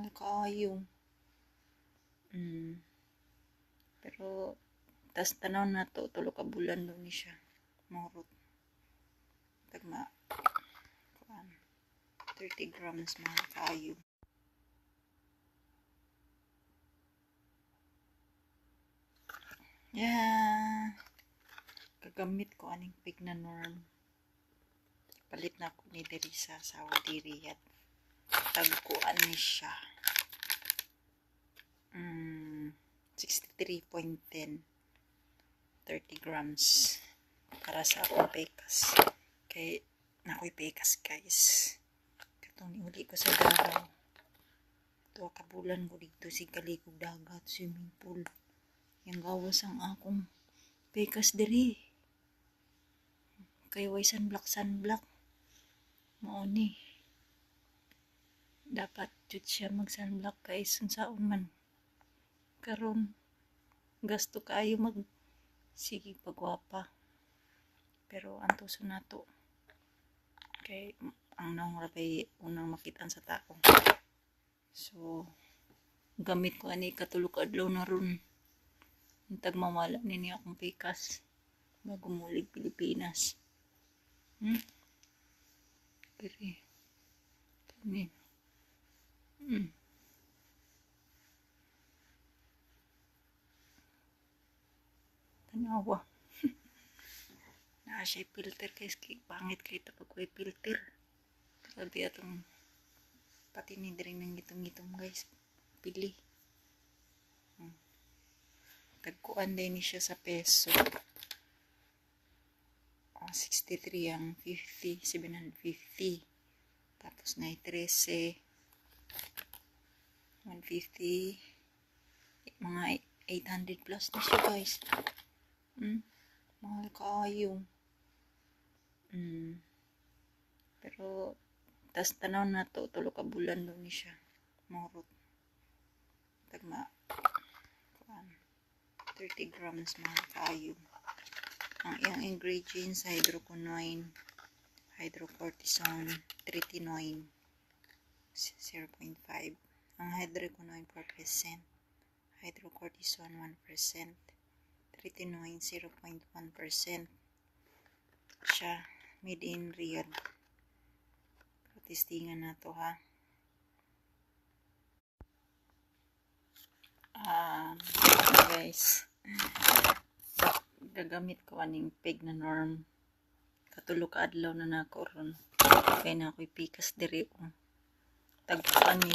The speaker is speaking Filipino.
Mahal kaayo. Pero tas tanaw na to tulo ka bulan daw ni siya. Morot. Tagma 30 grams mahal kaayo. Yeah. Gagamit ko aning pig na norm. Palit na ko ni diri sa Saudi Riyadh. Tagkuan ni siya. 63.10 30 grams para sa akong pekas. Kay nakoy pekas guys. Katong niuli ko sa Davao. Ito kabulan ko dito si kaligog dagat, swimming pool. Yang gawas ang akong pekas diri. Kay way sunblock. Mao ni. Dapat jud siya mag sunblock kay sunsaon man. Karon gasto kaayo mag sige pagwapa. Pero anto sunato. Kay ang naong rabay unang makitaan sa tao. So gamit ko ani katulog adlaw na ron. Intag mamala nini akong pekas bago mulig Pilipinas. Kani. Tanawa. Na siya filter kay pangit kay tapag ko filter. Grabe atong pati ni diri nang gitong guys. Pili. Tagkuan din ni siya sa peso. 63 ang 50, 750. Tapos na 13. 150. Mga 800 plus na siya guys. Mahal kaayo. Pero tas tanaw na to tulo ka bulan daw ni siya. Morot. Tagma 30 grams mahal kaayo. Ang iyang ingredients, hydroquinone, hydrocortisone, tretinoin 0.5. Ang hydroquinone 4%, hydrocortisone 1%, tretinoin 0.1%. Siya, made in Riyadh. Testingan na to ha. Guys, gagamit ko aning pig na norm. Katulog ka adlaw na nako ron. Kaya na ako'y pikas diri. Tagpuan ni